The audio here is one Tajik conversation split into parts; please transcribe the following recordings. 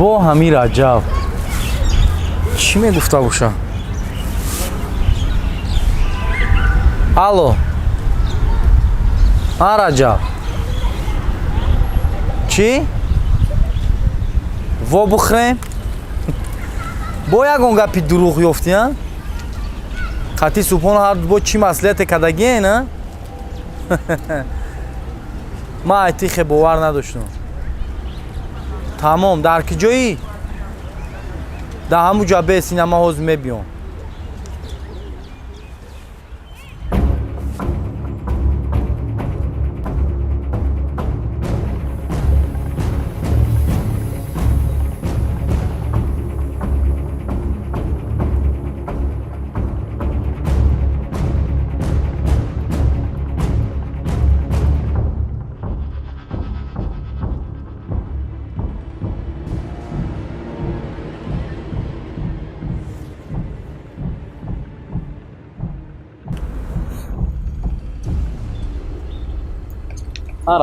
бо ҳами раҷаб чӣ мегуфта боша? алло раҷаб чӣ во бухрем бо ягон гапи дурӯғ ёфтӣ қати субҳон ҳар бо чӣ маслиҳате кадагиен ман айти хе бовар надоштам тамом дар ки ҷоӣ дар ҳамун ҷо бесина ман ҳозир мебиём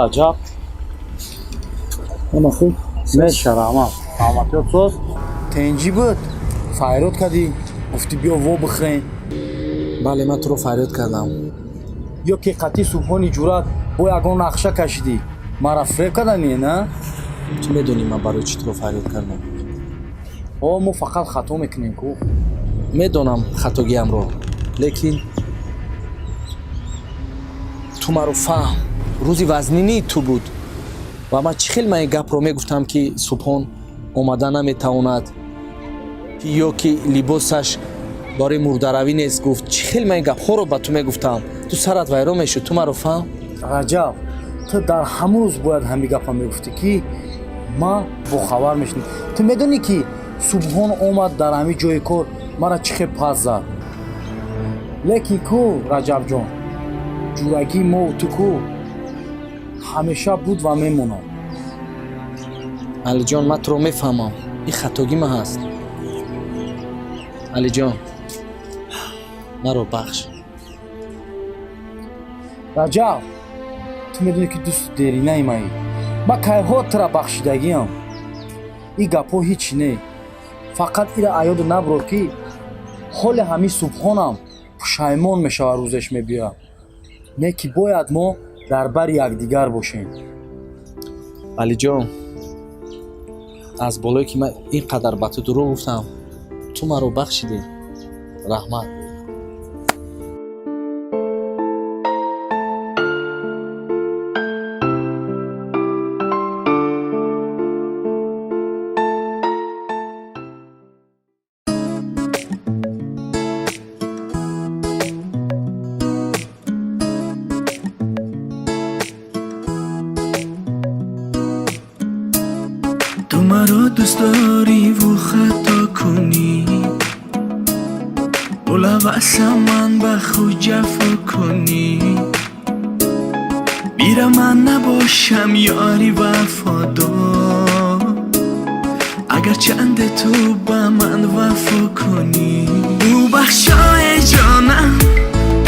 раҷаб ама хуб мешарамам ҳаматиёт соз тенҷӣ буд файрёд кардӣ гуфтӣ биё во бихрем бале ман туро фарёд кардам ё ки қати субҳони ҷурат бо ягон нақша кашидӣ маро фреб кардани на ту медонӣ ман барои чӣ туро фарёд кардам мо фақат хато мекунем ку медонам хатогиамро лекин ту маро фаҳм рӯзи вазнинии ту буд ва ман чӣ хел ман ин гапро мегуфтам ки субҳон омадан наметавонад ё ки либосаш дори мурдаравӣ нест гуфт чӣ хел ман ин гапҳоро ба ту мегуфтам ту сарат вайрон мешуд ту маро фаҳм раҷаб ту дар ҳамон рӯз бояд ҳамин гапа мегуфтӣ ки ман бохабар мешудам ту медонӣ ки субҳон омад дар ҳамин ҷои кор мара чӣ хел пас зад лекин ку раҷабҷон ҷурагии мову ту ку ҳамеша буд ва мемонад алиҷон ман туро мефаҳмам ин хатогӣ ман ҳаст алиҷон маро бахш раҷаб ту медонӣ ки дӯсту деринаи маӣ ман кайҳо тура бахшидагиам ин гапҳо ҳичи не фақат ира аёду набуро ки ҳоли ҳамин субҳонам пушаймон мешава рӯзеш мебиёяд не ки бояд мо дар бари якдигар бошем алиҷон аз болое ки ман ин қадар ба ту дурӯғ гуфтам ту маро бахшидӣ раҳмат مرا دوست داری و خطا کنی بلوثم من به خود جفا کنی میرم من نباشم یاری وفادار اگر چند تو به من وفا کنی او بخشای جانم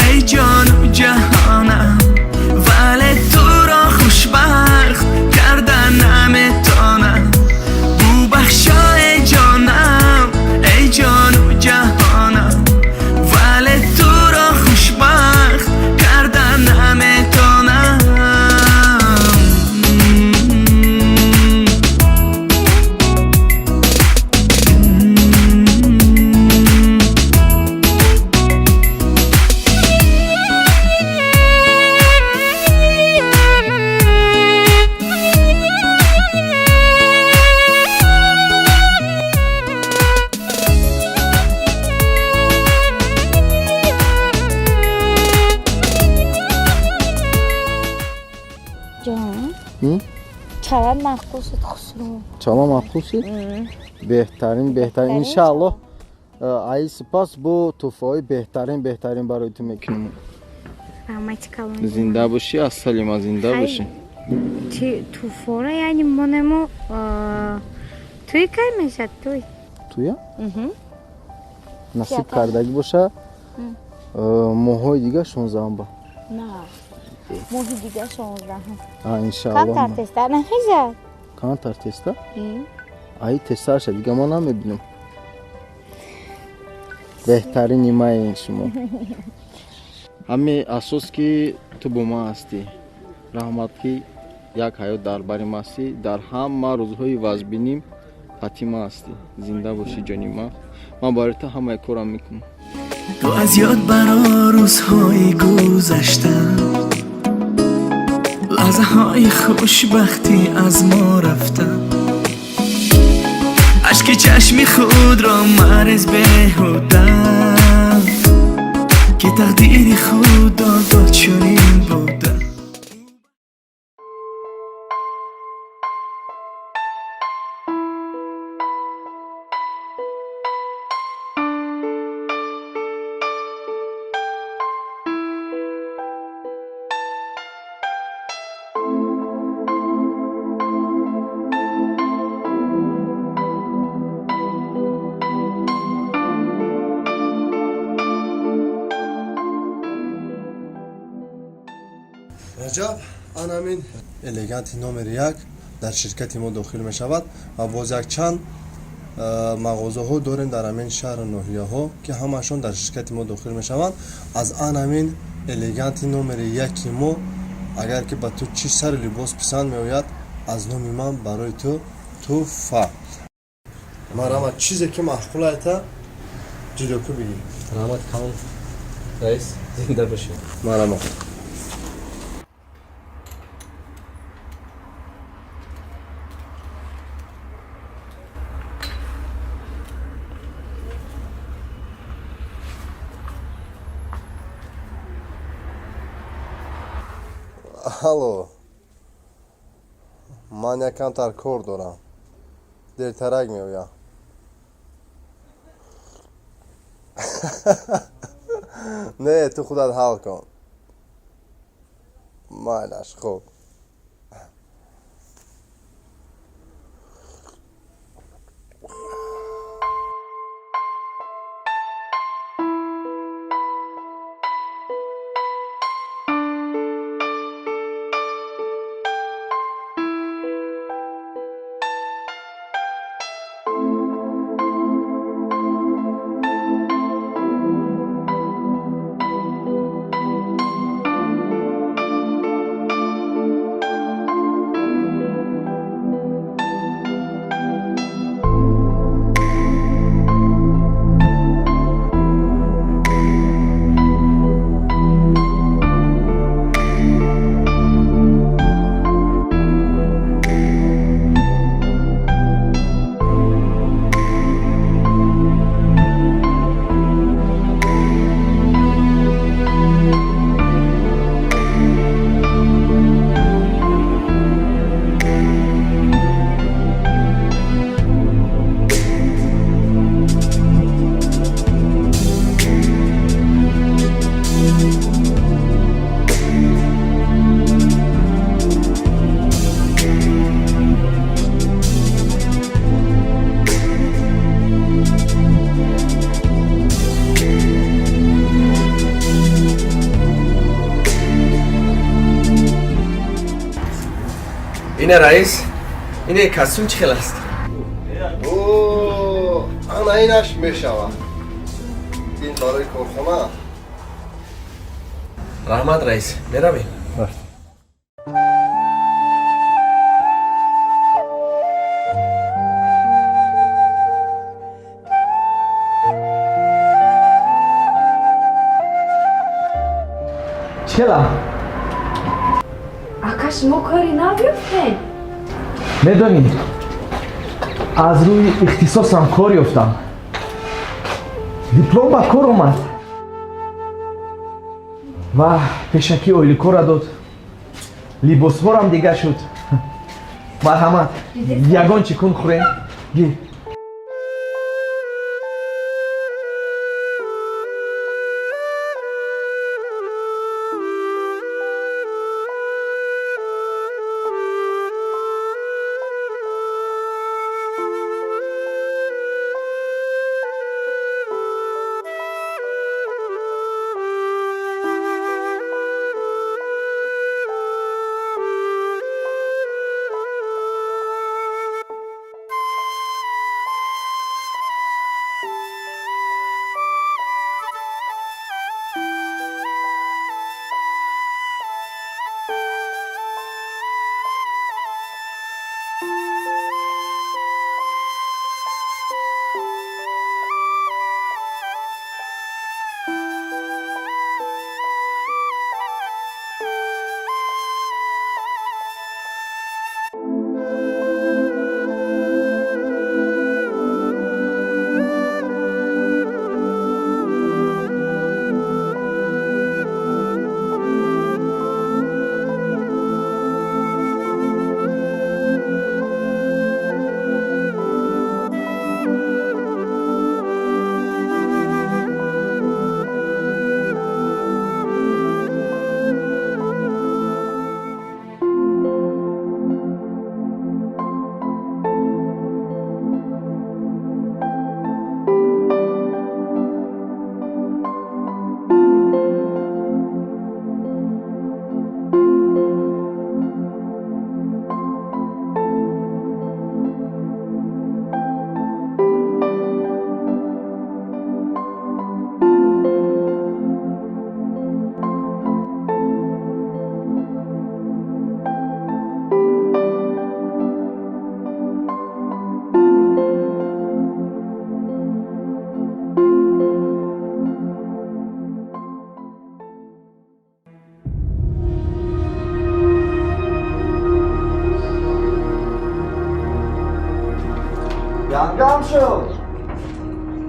ای جان و جهانم ولی تو را خوشبخت کردن نمیتونم بخشای جانم ای جان و جهانم ولی تو را خوشبخت کردن نمیتونم چرا مخصوصت خسرو چرا مخصوصی؟ بهترین انشالله ای سپاس بو توفای بهترین برای تو میکنیم زنده باشی از سلیما زنده باشی توفا یعنی منمو توی کار میشد توی؟ نصیب کردگی باشه ماهای دیگه 16 با نه ماهی دیگه 16 انشالله کانتر تستا نخیزد کانتر تستا؟ ай тестар шад дига ма намебинам. Беҳтарини май шумо. ҳамин асос ки ту бо ман ҳастӣ. Раҳмат ки як ҳаёт дар бари ман ҳастӣ. Дар ҳама рӯзҳои вазбиним фатима ҳастӣ. Зинда бошӣ ҷони ман. Ман барои ту ҳамаи корам мекунам. تو از یاد برا روزهای گذشتم لحظه های خوشبختی از ما رفتم اشک چشمی خود را مرز بهودم که تقدیر خدا داد چنین بودم раҷаб ан ҳамин элеганти номери як дар ширкати мо дохил мешавад ва боз якчанд мағозаҳо дорем дар ҳамин шаҳру ноҳияҳо ки ҳамаашон дар ширкати мо дохил мешаванд. аз ан ҳамин элеганти номери яки мо агар ки ба ту чӣ сари либос писанд меояд аз номи ман барои ту туҳфа. марҳамат чизе ки маъқул айта ҷудоку бигир. Rahmat Khan Rais, zinda bashid. марҳамат. алло, ман якамтар кор дорам. дертарак меоям. не, ту худат ҳал кун. майлаш, хуб. Ина раис, ина костюм чӣ хел аст? ана инаш мешавад. ин барои корхона. Раҳмат раис, меравем. چی خلا؟ آکاش ما کاری نبیفتیم. میدونی از روی اختصاصم کار یافتم. دیپلم با کار اومد و پیشکی اویلیکو را داد. لیباس هم دیگه شد. مرحمت یگان چیکون خوریم؟ گیر.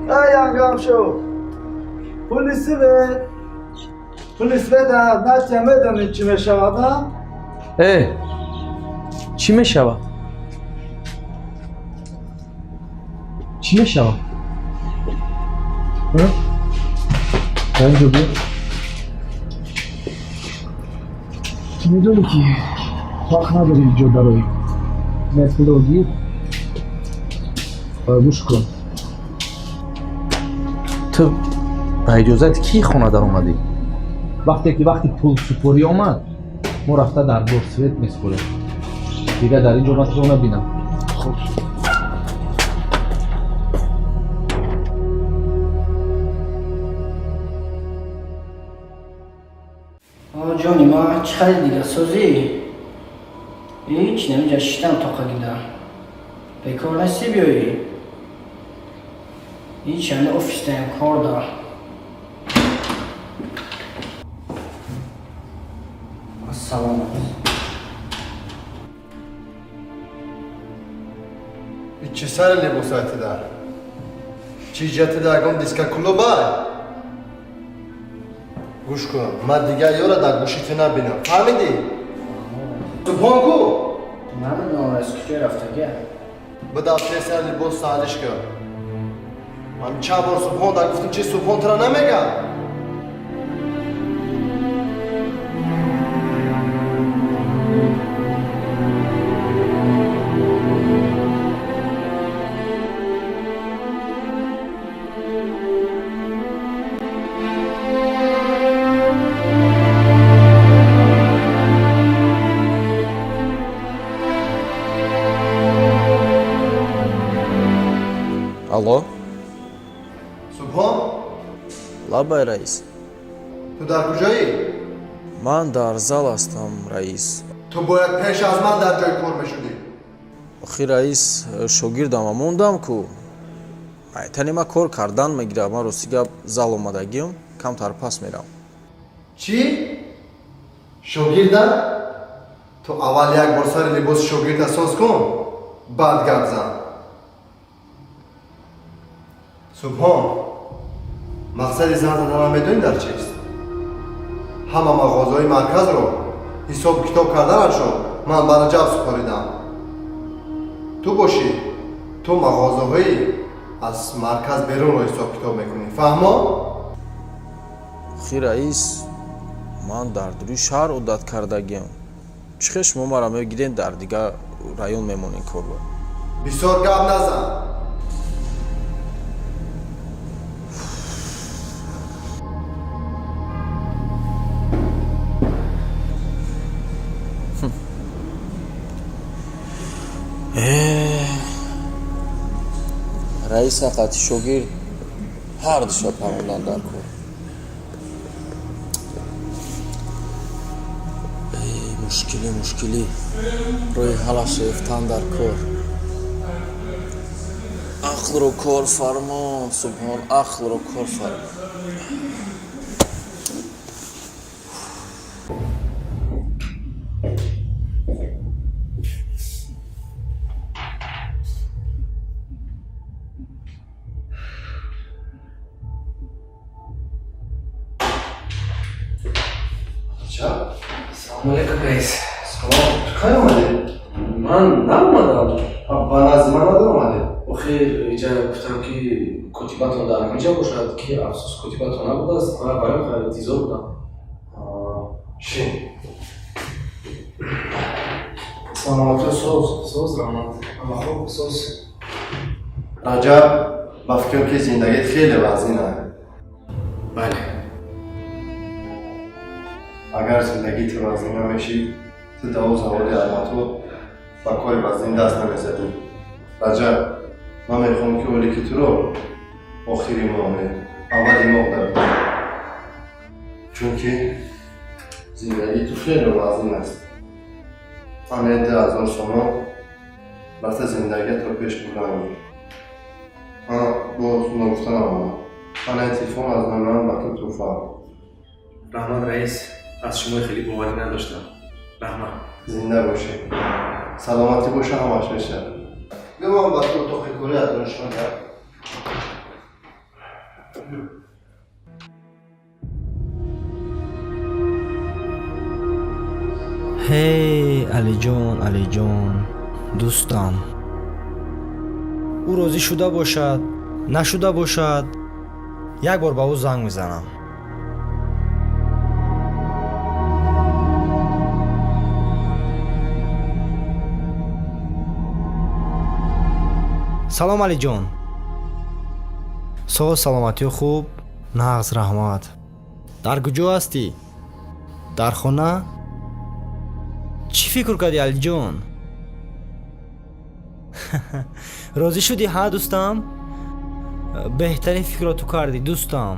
ای انگام شو پلیسی به پلیس بدم نتیم بدونید چی میشوادم چی میشود؟ چی میشود؟ اینجا بیا میدونی که وقت نداری اینجا برای نتیلو گیر گوش کن تو با اجازت کی خونه در اومدی؟ وقتی پول سپوری آمد ما رفته در بورسویت میسپوره دیگه در اینجا من تو رو نبینم. خب جانی ما چی خرید دیگه سوزی؟ هیچ نمیجا شیطم تا خلیدم بکار نسی بیایی هیچ یعنی ofis dayım kar da Assalamu چه سر لباساتی در چی جت درگم دیسکا کلوبای گوش کن من دیگه یورا در گوشیت نبینم فهمیدی؟ تو بانکو نمیدونم از کجا رفته گه بدا چه سر لباس سالش کن من چند بار صبحان در گفتم چی صبحان ترا نمیگم алло صبحان лабай раис تو در کجایی؟ ман дар зал ҳастам раис تو باید پیش از من در جای کار میشدی охир раис шогирдама мондам ку тани ма кор кардан мегирам ман рости гап зал омадагиам камтар пас мерам چی؟ شاگردم؟ تو اول یک بار سر لباس شاگرد اساس کن بعد گپ زن صبحان مقصد زن زدن میدونی در چیست؟ همه مغازهای مرکز رو حساب کتاب کردنشو من برای جب سپاریدم تو باشی تو مغازه‌های از مرکز بیرون رو حساب کتاب میکنی فهما؟ охир раис ман дар дуруи шаҳр одат кардагиам чӣ хеш мо маро мегирем дар дигар район мемонем корба بسیار گپ نزن раис ҳаққати шогирд ҳарду шаб ҳамондан дар кор мушкилӣ роҳи ҳалашо ефтан дар кор ақлро кор фармо субҳон ақлро кор фармо Assalomu alaykum rais. Salom. Qay omadi? Man naomadam. Abba nazima nador omadi. Oxir ija guftam ki kotibaton dar inja boshad ki afsus kotibaton nabud ast. Man bayam xaritizor budam. Chi? Salomatga so'z rahmat. Amma xo'p so'z. Rajab ba fikrim ki zindagit xeyli vazina. Bale. اگر زندگی تو وزنی نمیشی تو دو زوال علماتو با کاری وزنی دست نمیزدی رجب من میخوام که اولی که تو رو آخری ماه اولی ماه دارم چون که زندگی تو خیلی وزنی است همه 10,000 شما وقت زندگیت رو پیش بردم من با نگفتن آمدم من تلفن از نمرم وقت تو فرم رحمان رئیس از شما خیلی باوری نداشتم. رحمان زنده باشی سلامتی باشه همش بشه بگم با تو اتاق کلی از دانشگاه هی علی جان دوستم، او راضی شده باشد نشده باشد، یک بار به او زنگ میزنم. سلام علی جان. صحت سلامتی خوب؟ نغز رحمت. در کجا هستی؟ در خانه؟ چی فکر کردی علی جان؟ راضی شدی ها دوستم؟ بهترین فکراتو کردی دوستم.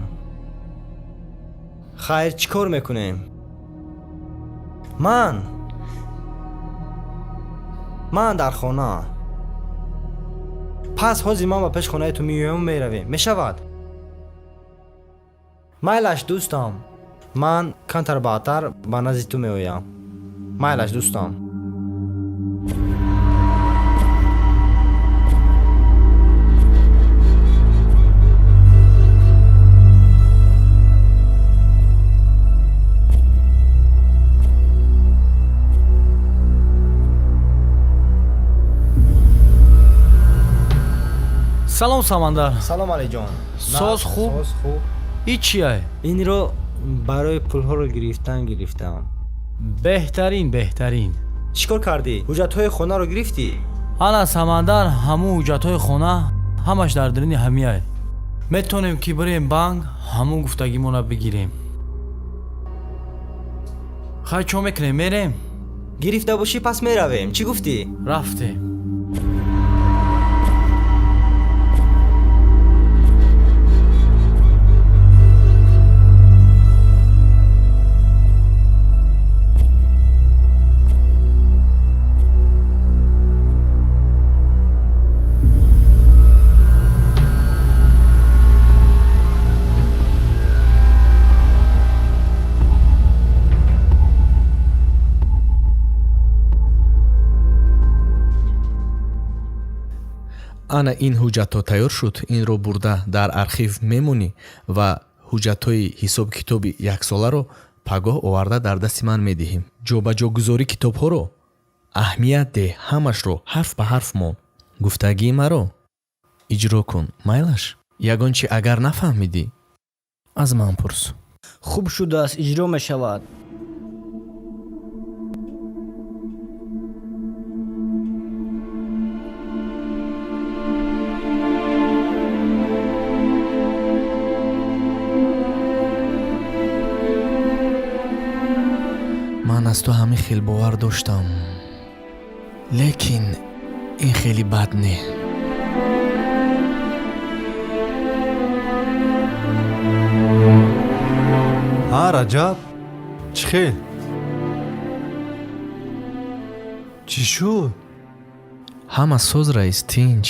خیر چی کار میکنیم؟ من در خانه. پس حاضی من با پیش خانه تو میویم میرویم میشود؟ مایلش دوستم، من کمتر بعدتر با نزد تو میویم. مایلش دوستم. салом самандар. سلام علی جان. ساز خوب؟ ساز خوب. این چیه؟ این رو برای پولها رو گرفتم. بهترین. چیکار کردی؟ حجت‌های خانه رو گرفتی؟ ана самандар ҳамун ҳуҷҷатҳои хона ҳамаш дар даруни ҳамияе. метавонем ки барем банк ҳамун гуфтагимона бигирем. хай чо мекунем, мерем? گرفته باشی پس میرویم. چی گفتی؟ рафтем. ана ин ҳуҷҷатҳо тайёр шуд. инро бурда дар архив мемонӣ ва ҳуҷҷатҳои ҳисоб китоби яксоларо пагоҳ оварда дар дасти ман медиҳем. ҷобаҷогузори китобҳоро аҳамият деҳ, ҳамашро ҳарф ба ҳарф мон. гуфтагии маро иҷро кун. майлаш? ягон чи агар нафаҳмидӣ аз ман пурс. خوب شداست اجرا میشود. ман аз ту ҳамин хел бовар доштам, лекин ин хеле бад не. раҷаб чӣ хел? чӣ шуд? ҳама соз раис, тинҷ.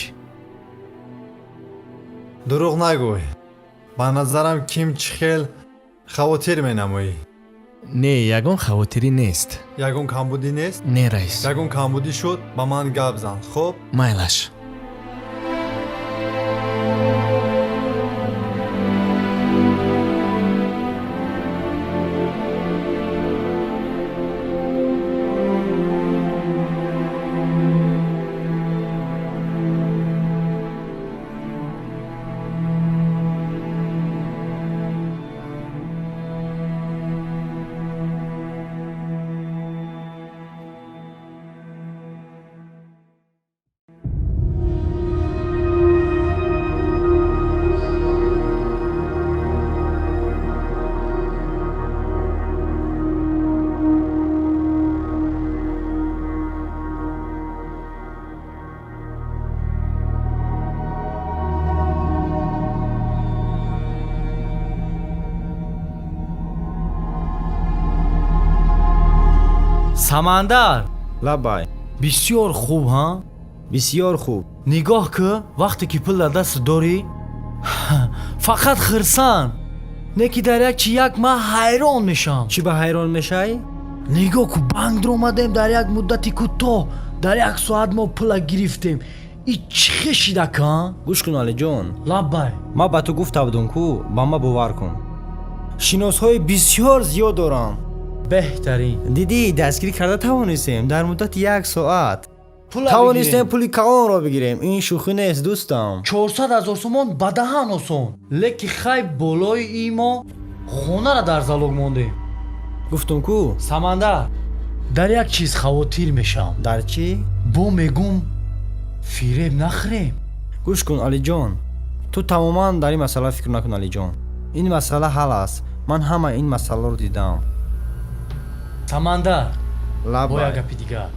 дурӯғ нагӯй. ба назарам ким чӣ хел хавотир менамоӣ. не, ягон хавотирӣ нест. ягон камбудӣ нест? не раис. ягон камбудӣ шуд ба ман гап зан. хуб майлаш. самандар лабай. бисёр хуб ҳа? бисёр хуб. нигоҳ кӣ вақте ки пул дар даст дорӣ фақат хирсан. не ки дар як чи як ман ҳайрон мешам. чӣ ба ҳайрон мешавӣ? нигоҳ кӯ банк дромадем дар як муддати кӯтоҳ дар як соат мо пула гирифтем. ин чӣ хешидакан гӯш кун алиҷон, лаббай ман ба ту гуфта будам ку ба ман бовар кун. шиносҳои бисёр зиёд дорам. беҳтарин дидӣ дастгирӣ карда тавонистем дар муддати 1 соат Пула тавонистем бигирем. пули калонро бигирем. ин шӯхӣ нест дӯстам. 400,000 сомон ба даҳан осон леки хай болои имо хонара дар залог мондем. гуфтум ку самандар дар як чиз хавотир мешавам. дар чӣ? бо мегум фиреб нахӯрем. гӯш кун алиҷон, ту тамоман дар ин масъала фикр накун алиҷон. ин масъала ҳал аст. ман ҳама ин масъаларо дидам. самандар бо Лаббай. як гапи дигар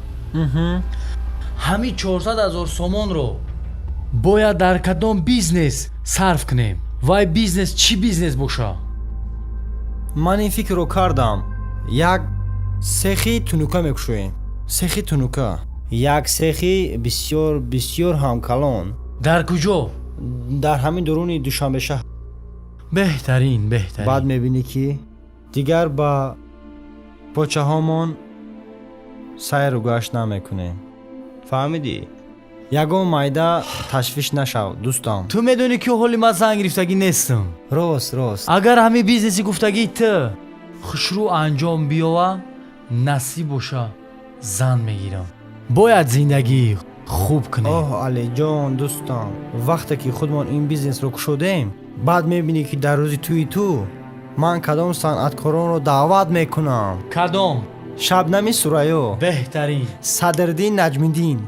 ҳамин 400,000 сомонро бояд дар кадом бизнес сарф кунем? вай бизнес чӣ бизнес боша? ман ин фикрро кардам. як сехи тунука мекушоем. сехи тунука. як сехи бисёр ҳам калон дар куҷо? дар ҳамин дуруни душанбешаҳр. беҳтарин баъд мебинӣ ки дигар ба почаҳомон сайру гашт намекунем. фаҳмидӣ? ягон майда ташвиш нашав дӯстам. ту медонӣ ки ҳоли ман занг гирифтагӣ нестам. рост агар ҳамин бизнеси гуфтагии ту хушрӯ анҷом биёва насиб боша зан мегирам. бояд зиндагӣ хуб кунем. оҳ алиҷон дӯстам, вақте ки худмон ин бизнесро кушодем, баъд мебинӣ ки дар рӯзи тӯи ту ман кадом санъаткоронро даъват мекунам. кадом? шабнами сурайё, беҳтарин садриддин наҷмиддин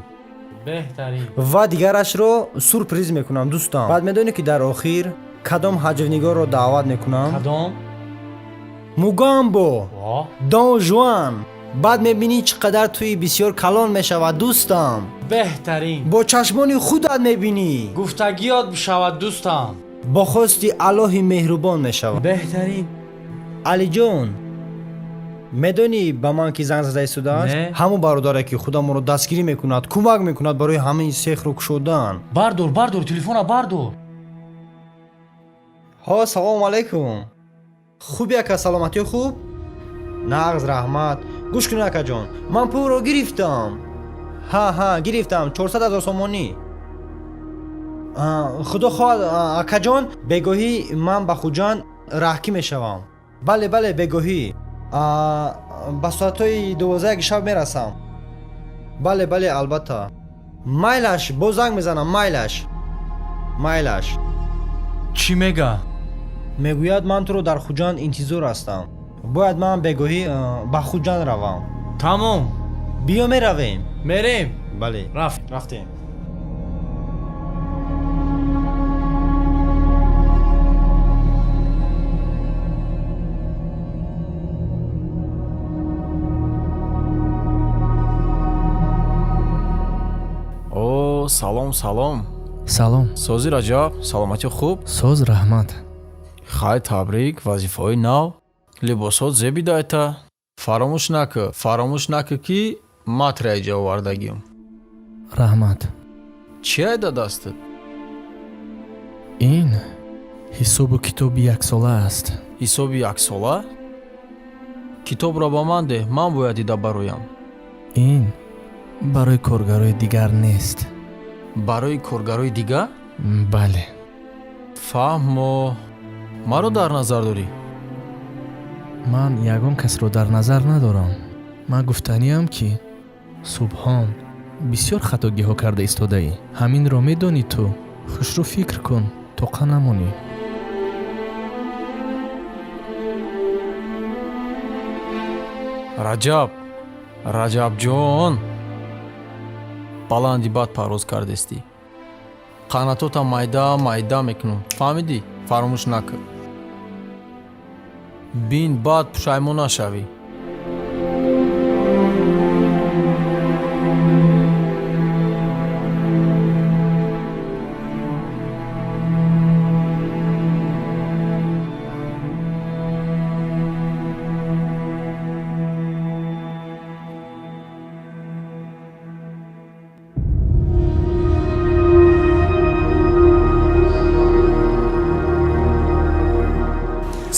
беҳтарин ва дигарашро сурприз мекунам дӯстам. баъд медонӣ ки дар охир кадом ҳаҷвнигорро даъват мекунам? кадом? мугамбо, Ва? дон жуан. баъд мебинӣ чӣ қадар тӯи бисёр калон мешавад дӯстам. беҳтарин бо чашмони худат мебинӣ. гуфтагиёт бишавад дӯстам. бо хости аллоҳи меҳрубон мешавад. беҳтарин алиҷон, медонӣ ба ман ки занг зада истодааст? Не. ҳамон бародаре ки худамонро дастгирӣ мекунад, кӯмак мекунад барои ҳамаи сехро кушодан. бардор телефона бардор. ҳо салому алайкум. хубе ака, саломатиё хуб? нағз раҳмат. гӯш кунед акаҷон, ман пулро гирифтам. ҳа гирифтам 400,000 сомонӣ. худо хоҳад акаҷон, бегоҳӣ ман ба хуҷанд раҳкӣ мешавам. бале бегоҳӣ ба соатҳои 12 шаб мерасам. бале албатта. майлаш бо занг мезанам. майлаш чӣ мега? мегӯяд ман туро дар хуҷанд интизор ҳастам. бояд ман бегоҳӣ ба хуҷанд равам. тамом биё меравем. мерем. бале рафтем. о салом салом. сози раҷаб, саломатиё хуб? соз раҳмат. хай табрик, вазифаҳои нав, либосот зеби дайта. фаромӯш накӣ ки матреяҷа овардагиам. раҳмат. чӣ айда дастат? ин ҳисобу китоби яксола аст. ҳисоби яксола? китобро ба ман деҳ, ман бояд дида бароям. ин барои коргарои дигар нест. барои коргарои дигар? бале. фаҳмо маро дар назар дорӣ? ман ягон касро дар назар надорам. ман гуфтаниам ки субҳон бисёр хатогиҳо карда истодаӣ. ҳаминро медонӣ ту. хушрӯ фикр кун, тоқа намонӣ. раҷабҷон, баланди бад парвоз кардестӣ. қанатота майда мекунам. фаҳмидӣ? фаромӯш накун. бин баъд пушаймон нашавӣ.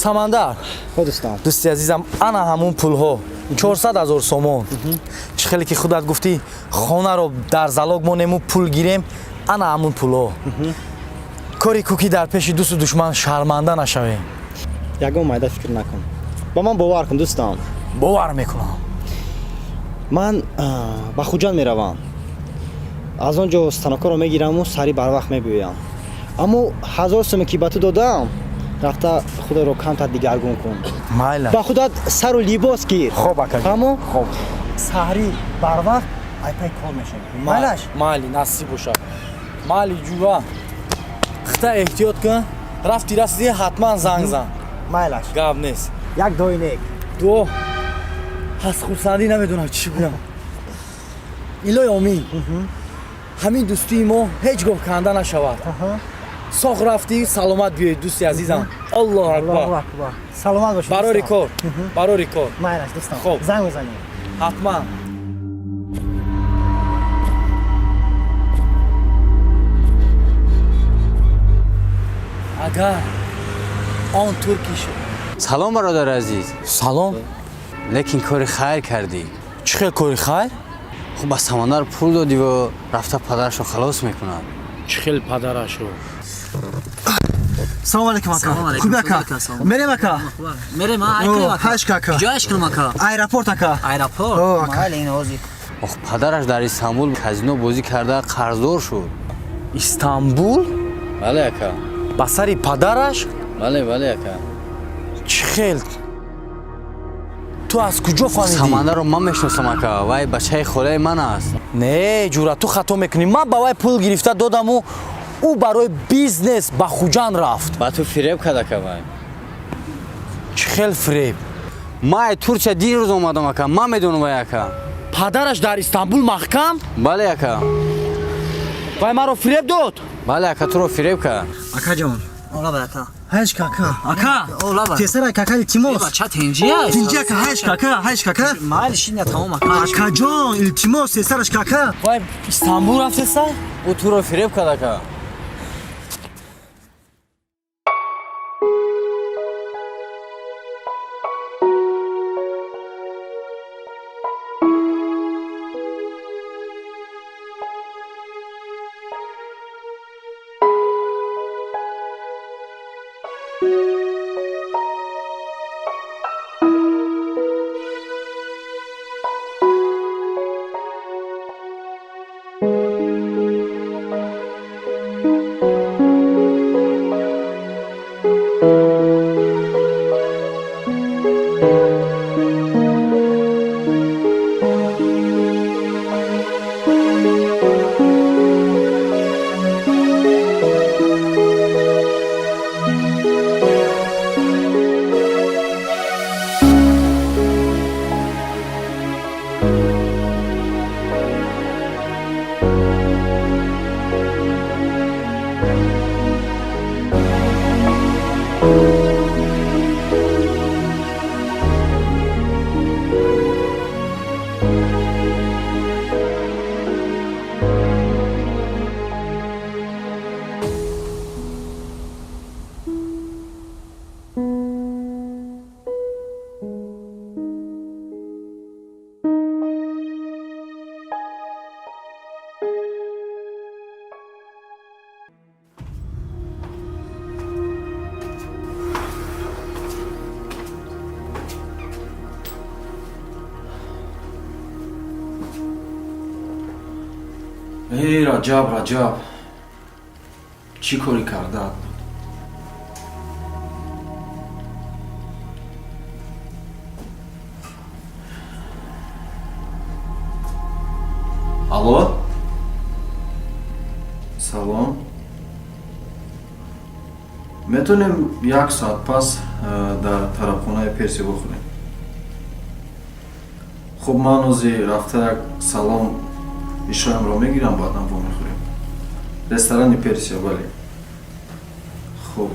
самандар ходистам. дӯсти азизам, ана ҳамун пулҳо 400,000 сомон. чӣ хеле ки худат гуфтӣ хонаро дар залог монему пул гирем, ана ҳамун пуло. Кори кӯки дар пеши дӯсту душман шарманда нашавем. ягон майда фикр накун. Ба ман бовар кун дӯстам. бовар мекунам. Ман ба Хуҷанд меравам. Аз он ҷо станокаро мегираму сари барвақт мебиёям. Аммо 1000 сом ки ба ту додам, рафта худро камтар дигаргун кун. майла. ба худат сару либос гир. хоб акаҷон. Фаҳмо? хоб. Саҳри барвақт айпай кор мешавем. Майлаш? майли насиб бошад. майли ҷура. хита эҳтиёт кун. рафти расти ҳатман занг зан. Майлаш. гап нест. Як доинек. дӯ ҳас хурсандӣ намедонам чӣ гӯям. илоҳи омин. ҳамин дӯстии мо ҳеҷ гоҳ канда нашавад. соғ рафтӣ саломат биёед дӯсти азизам. аллоҳу акбар. Саломат бошед. барори кор. барори кор. Майлаш дӯстам. Хоб. Занг бизанем. ҳатман. агар он турки шуд. салом бародар азиз. салом. лекин кори хайр кардӣ. чӣ хел кори хайр? хуб ба самандар пул додиву рафта падарашро халос мекунад. чӣ хел падарашро? Салом алейкум ака. Хуби ака. Мерем ака. мерем Ҳашк ака. ҷояш кунам ака. Аэропорт ака. аэропорт Майли ин ҳозир. ох падараш дар Истанбул казино бозӣ карда қарздор шуд. истанбул? бале ака. ба сари падараш? бале бале ака. чӣ хел? ту аз куҷо фаҳмидӣ? самандарро ман мешиносам ака. вай бачаи холаи ман аст. не ҷура ту хато мекунӣ. ман ба вай пул гирифта додаму ӯ барои бизнес ба хуҷанд рафт. ба ту фиреб кард ака вай. чӣ хел фиреб? ман ай турсия дин рӯз омадам ака. ман медонам вай ака. падараш дар истанбул маҳкам? бале ака. вай маро фиреб дод? бале ака туро фиреб кард. Акаҷон. олаба ака. Ҳашк ака. ака олаба Песарак ака илтимос. бача тинҷия Тинҷи ака ҳашк ака. Ҳашк ака. майли шиня тамом ака. Акаҷон илтимос песараш ака. вай истанбул рафтеса? ӯ туро фиреб кард ака. раҷаб раҷаб чӣ корӣ кардад? алло салом метавонем як соат пас дар тарабхонаи перси бохӯрем. хуб ман ҳозир рафта як салом ишоямро мегирам баъдан вомехӯрем. ресторани персия бале. хуб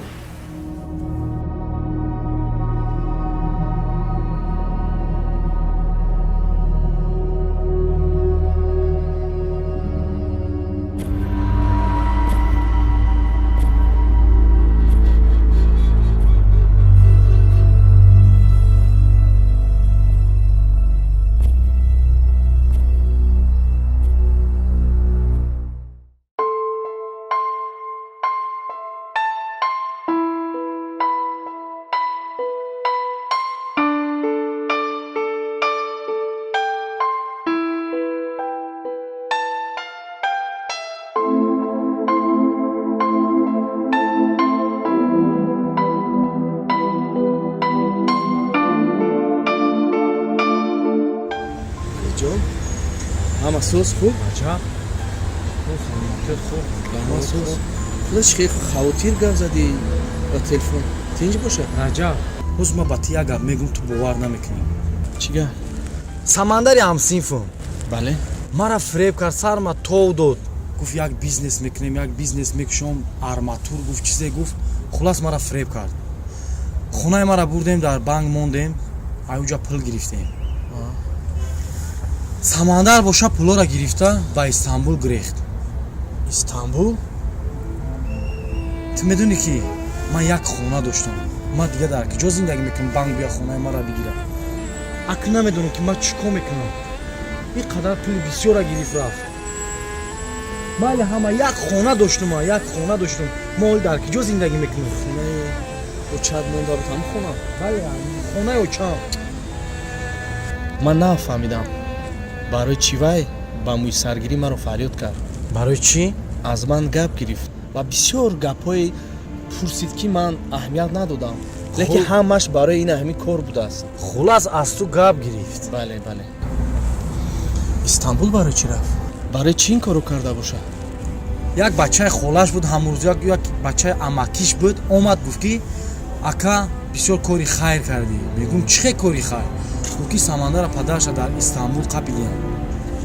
ҳамасоз хуб аҷаб ҳамасоз худаш хеле хавотир гап задӣ ба телефон тинҷ боша раҷаб ҳоз ма ба ти як гап мегӯм ту бовар намекунӣ чӣ гап самандари ҳамсинфм бале мара фреб кард сарма тов дод гуфт як бизнес мекунем як бизнес мекушам арматур гуфт чизе гуфт хулас мара фреб кард хонаи мара бурдем дар банк мондем аюҷа пул гирифтем самандар боша пулора гирифта ба Истанбул гирехт Истанбул ту медонӣ ки ман як хона доштам ман дига дар киҷо зиндагӣ мекунам банк бия хонаи мара бигира аку намедонам ки ман чӣ кор мекунам ин қадар пули бисёра гирифт рафт майли ҳама як хона доштум як хона доштум мо ҳол дар киҷо зиндагӣ мекунам хонаи очад монда буд ҳам хона бале хонаи очам ман нафаҳмидам барои чӣ вай ба мӯи саргирӣ маро фарёд кард барои чӣ аз ман гап гирифт ва бисёр гапҳое пурсид ки ман аҳамият надодам лекин ҳамаш барои ин ҳамин кор будааст хулас аз ту гап гирифт бале бале Истанбул барои чӣ рафт барои чӣ ин корро карда бошад як бачаи холаш буд ҳамрӯз як бачаи амакиш буд омад гуфт ки ака бисёр кори хайр кардӣ мегӯм чӣ хел кори хайр гуфт ки самандара падараша дар Истанбул қабидиям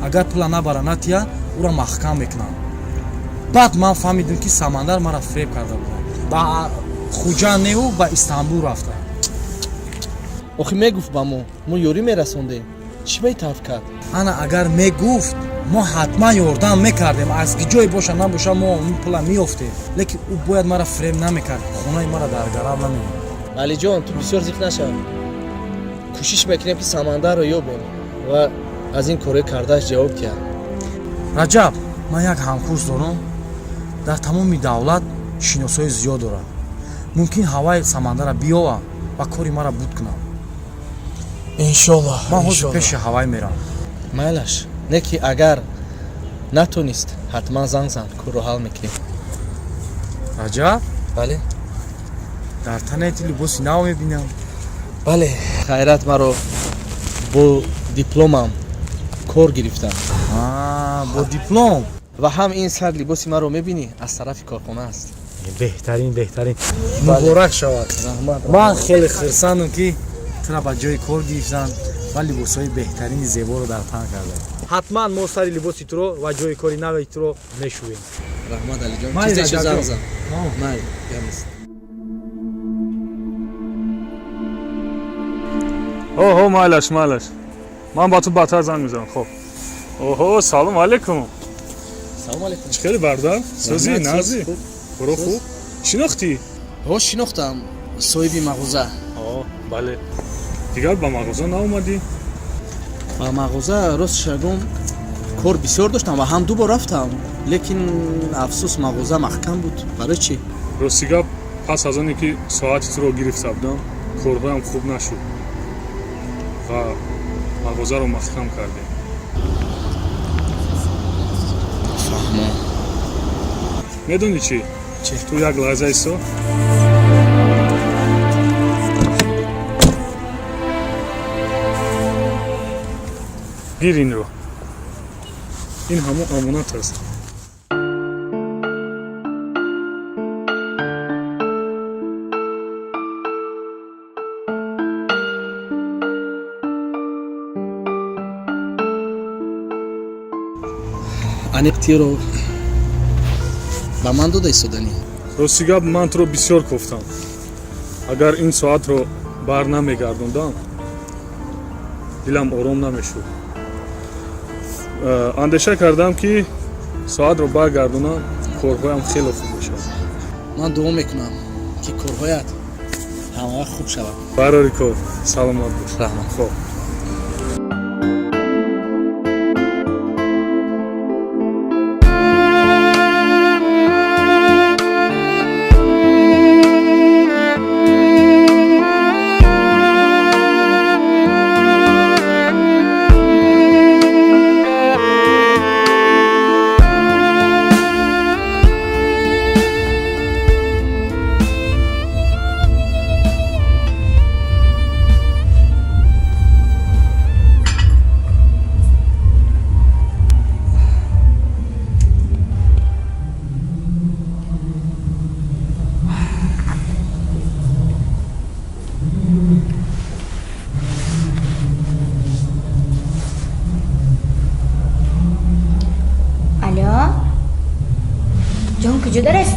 агар пула набара натия ура маҳкам мекунам баъд ман фаҳмидам ки самандар мара фреб карда буд ба хуҷаневу ба Истанбул рафта охи мегуфт ба мо ёрӣ мерасондем чӣ метавф кард ана агар мегуфт мо ҳатман ёрдам мекардем аз ки ҷое боша набоша мо ин пула меёфтем лекин ӯ бояд мара фреб намекард хонаи мара дар гарав намемон алиҷон ту бисёр зиқ нашав кӯшиш мекунем ки самандарро ёбем ва аз ин корҳои кардааш ҷавоб диҳад раҷаб ман як ҳамкурс дорам дар тамоми давлат шиносои зиёд дорад мумкин ҳаваи самандара биёва ва кори мара буд кунам иншоллоҳ ман ҳозир пеши ҳавай мерам майлаш не ки агар натонист ҳатман занг зан корро ҳал мекунем раҷаб бале дар танети либоси нав мебинам бале хайрат маро бо дипломам кор гирифтам бо диплом ва ҳам ин сар либоси маро мебинӣ аз тарафи корхона аст беҳтарин муборак шавад ман хеле хирсандам ки тура ба ҷои кор гирифтан ва либосҳои беҳтарини зеборо дар тан кардем ҳатман мо сари либоси туро ва ҷои кори нави туро мешӯем раҳмат алиҷон чизеша занг зан майли гамист оҳо майлаш ман ба ту баъдтар занг мезанам хоб оҳо салом алейкум салом алейкум чӣ хели бардар сӯзи назӣ буро хуб шинохтӣ шинохтам соҳиби мағоза бале дигар ба мағоза наомадӣ ба мағоза рост шагум кор бисёр доштам ва ҳам ду бор рафтам лекин афсӯс мағоза маҳкам буд барои чӣ рости гап пас аз оне ки соати туро гирифта будам корҳоям хуб нашуд ва мағозаро маҳкам кардем фаҳмо медонӣ чӣ ту як лаҳза исто гир инро ин ҳамон амонат аст аниқтиро ба ман дода истоданӣ рости гап ман туро бисёр кофтам агар ин соатро бар намегардондам дилам ором намешуд андеша кардам ки соатро баргардонам корҳоям хеле хуб мешавад ман дуо мекунам ки корҳоят ҳамавақт хуб шавад барори кор саломат бош раҳмат хоб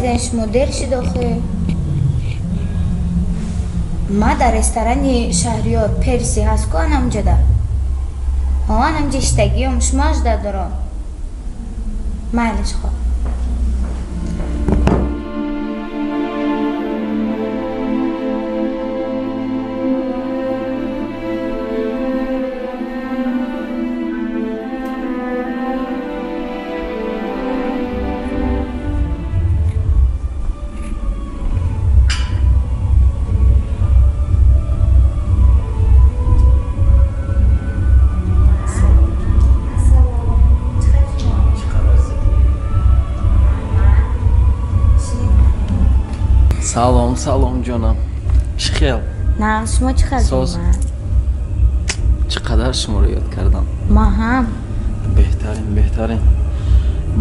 زنش مدر شد آخه ما در رستوران شهریار پرسی هست که آنم جدا آنم جشتگی هم شماش دارم مالش خواه салом ҷонам чӣ хел نه شما چه خیلی ساز. чӣ қадар шуморо ёд кардам ما هم беҳтарин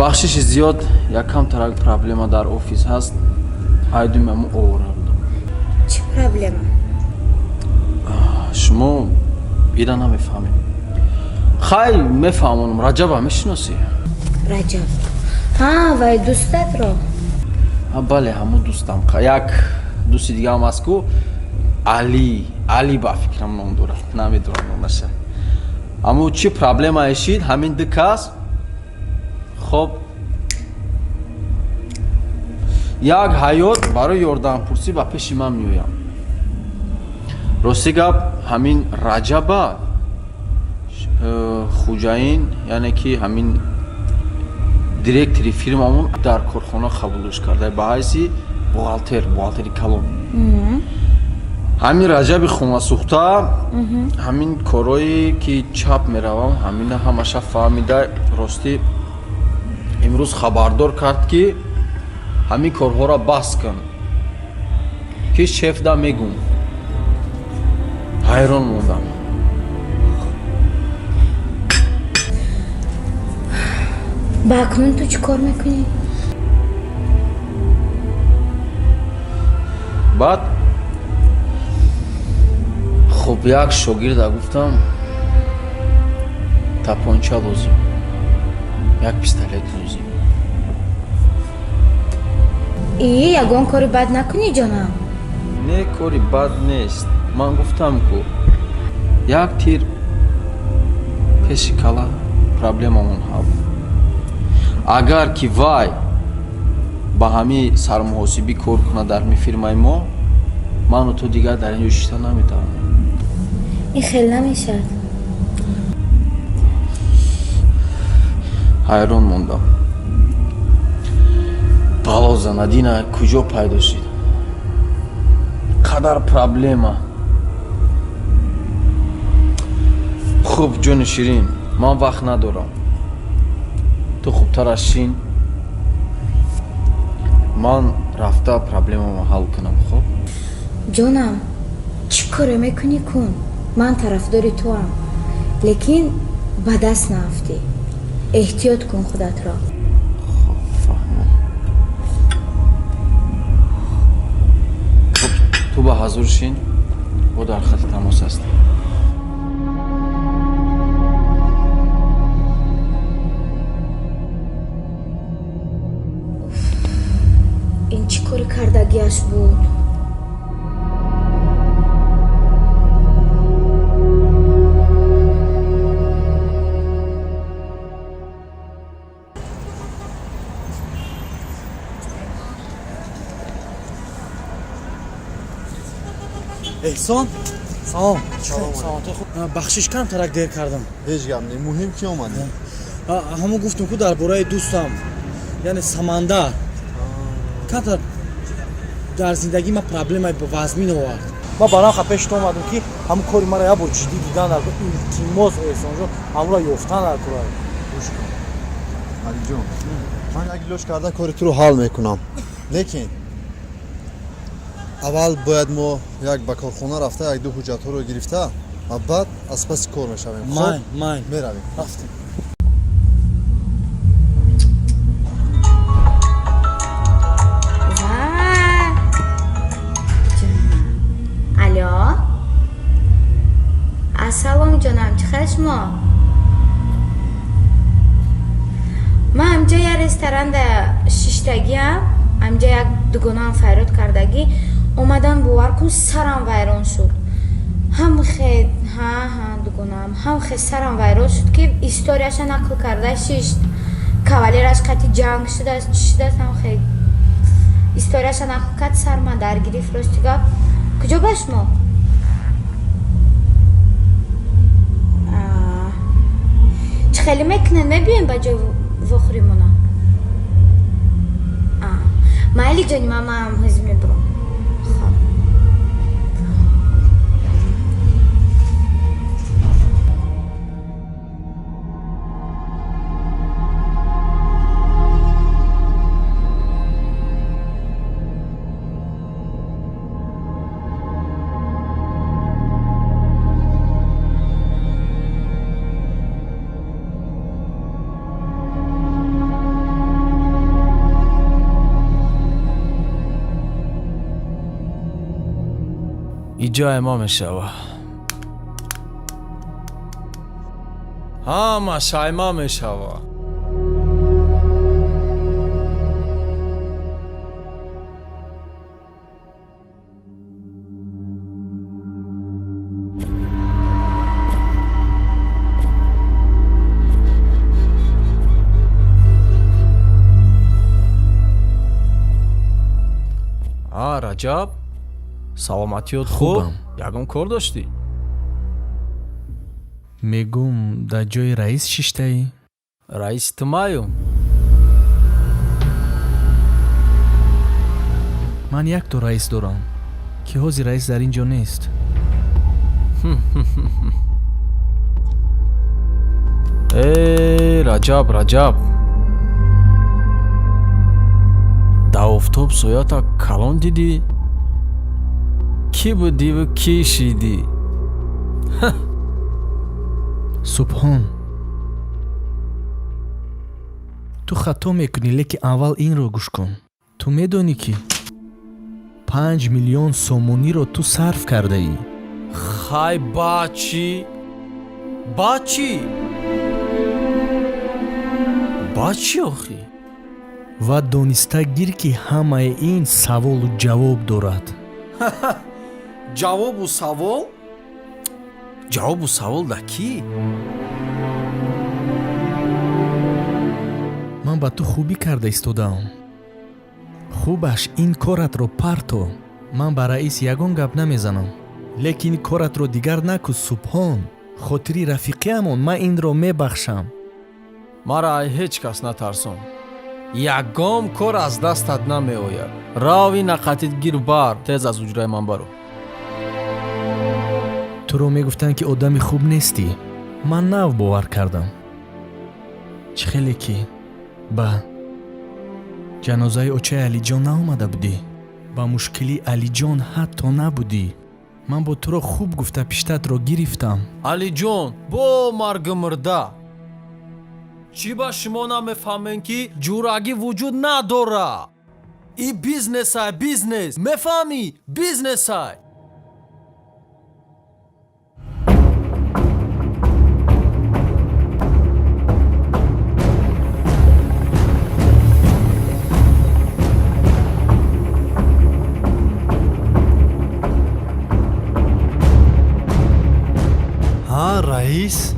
бахшиши зиёд якам тарак проблема дар офис ҳаст айдумаму овора будам چه проблема шумо ира намефаҳмед хай мефаҳмонам раҷаба мешиносӣ رجب ها وای دوستت رو бале ҳамун дӯстам як дӯсти дигаам аст ку али ба фикрам ном дорад намедонам номаша аммо чӣ проблема ешид ҳамин ду кас хоб як ҳаёт барои ёрдампурсӣ ба пеши ман меоям рости гап ҳамин раҷаба хуҷаин яъне ки ҳамин директори фирмамон дар корхона қабулш карда ба ҳайси бухгалтери калон ҳамин раҷаби хунасӯхта ҳамин корое ки чап меравам ҳамина ҳамаша фаҳмида ростӣ имрӯз хабардор кард ки ҳамин корҳоро баҳс кун ки шефда мегум ҳайрон мондам با اکنون تو چی کار میکنی؟ بعد خب یک شاگرد گفتم تپانچه لازم یک پیستولت لازم ای یگان کاری بد نکنی جانم نه کاری بد نیست من گفتم که یک تیر پیشی کلا پرابلممون حل агар ки вай ба ҳами сармуҳосибӣ кор кунад дар фирмаи мо ману то дигар дар инҷо шишта наметавонам ин хел намешад ҳайрон мондам бало занадина куҷо пайдо шид қадар проблема хуб ҷони ширин ман вақт надорам ту хубтар аз шин ман рафта проблемамо ҳал кунам хуб ҷонам чӣ коре мекунӣ кун ман тарафдори туам лекин ба даст наафтӣ эҳтиёт кун худатро ту ба ҳазур шин мо дар хати тамос ҳастем ин чӣ кори кардагиаш буд эҳсон салом бахшиш кам тарак дер кардам ҳеҷ гап не муҳим ки омадӣ ҳамон гуфтум ку дар бораи дӯстам яъне самандар камтар дар зиндагӣ ман проблемаи вазмин овард ман баранха пешт омадам ки ҳамн кори мара як бор ҷиддӣ дидан дар илтимос эҳсонҷон ҳамро ёфтан дар кора алиҷон ман як илоҷ карда кори туро ҳал мекунам лекин аввал бояд мо як ба корхона рафта як ду ҳуҷҷатҳоро гирифта ва баъд аз паси кор мешавем майн меравем рафтем алё ассалом ҷонам чӣ хел шумо ман ҳамҷо як ресторанда шиштагиам амҷа як дугонаам фарёд кардагӣ омадан бовар кун сарам вайрон шуд. ҳамхе дугонаам ҳамхе сарам вайрон шуд ки историяша нақл карда шишт. кавалераш қати ҷанг шудааст чӣ шудааст ҳамхе историяша нақл кард сарма даргирифт. рости гап куҷо ба шумо? чӣ хеле мекунед мебиёем ба ҷои вохӯримона? майли ҷони ман ҳозир мебурам. جای ما میشوه همه شایما میشوه раҷаб саломатиёт хуб? ягон кор доштӣ? мегум дар ҷои раис шиштаӣ? раиси тумаю? ман якто раис дорам ки ҳозир раис дар ин ҷо нест. раҷаб да офтоб соята калон дидӣ? кӣ будиву кӣ шидӣ? субҳон ту хато мекунӣ, лекин аввал инро гӯш кун. ту медонӣ ки 5 миллион сомониро ту сарф кардаӣ. хай бачи охӣ? ва дониста гир ки ҳамаи ин саволу ҷавоб дорад. ҷавобу савол? ҷавобу савол да кӣ? ман ба ту хубӣ карда истодаам. хубаш ин коратро парто. ман ба раис ягон гап намезанам, лекин коратро дигар накун. субҳон хотири рафиқиамон ман инро мебахшам. мара ҳеҷ кас натарсон. ягон кор аз дастат намеояд. рави нақатит гир бар, тез аз уҷраи ман баро. туро мегуфтанд ки одами хуб нестӣ. ман нав бовар кардам. чӣ хеле ки ба ҷанозаи очаи алиҷон наомада будӣ. ба мушкили алиҷон ҳатто набудӣ. ман бо туро хуб гуфта пиштатро гирифтам. алиҷон бо маргу мурда чӣ ба шумо намефаҳмем ки ҷурагӣ вуҷуд надора? и бизнесай, бизнес, мефаҳмӣ? бизнесай. раис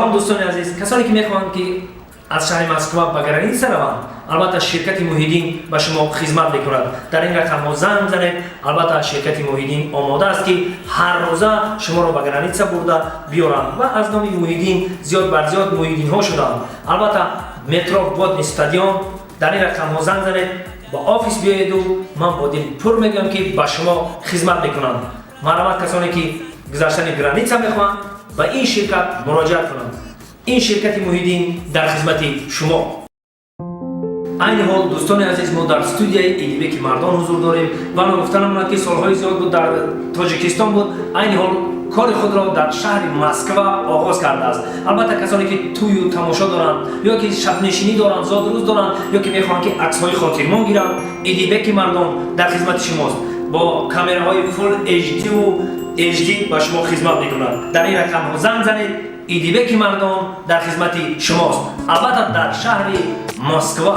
салом дӯстони азиз, касоне ки мехоҳанд ки аз шаҳри Москва ба граница раванд, албатта ширкати Муҳиддин ба шумо хизмат мекунад. Дар ин рақамҳо занг занед. Албатта ширкати Муҳиддин омода аст ки ҳар рӯза шуморо ба граница бурда биёранд ва аз номи Муҳиддин зиёд бар зиёд Муҳиддинҳо шуданд. Албатта метро Бодни стадион, дар ин рақамҳо занг занед, ба офис биёеду ман бо дили пур мегӯям ки ба шумо хизмат мекунам. Марҳамат, касоне ки гузаштани граница мехоҳанд ба ин ширкат муроҷиат кунанд. ин ширкати Муҳиддин дар хизмати шумо. айни ҳол дӯстони азиз, мо дар студияи Идибеки Мардон ҳузур дорем ва ман гуфтанам ки солҳои зиёд буд дар Тоҷикистон буд, айни ҳол кори худро дар шаҳри Москва оғоз кардааст. Албатта касоне ки тӯю тамошо доранд ё ки шабнишинӣ доранд, зодрӯз доранд ё ки мехоҳанд ки аксҳои хотирмон гиранд, Идибеки Мардон дар хизмати шумост. бо камераҳои Full HD ва HD ба шумо хизмат мекунад. дар ин рақамҳо занг занед. Идибеки Мардон дар хизмати шумост. Албатта дар шаҳри Москва.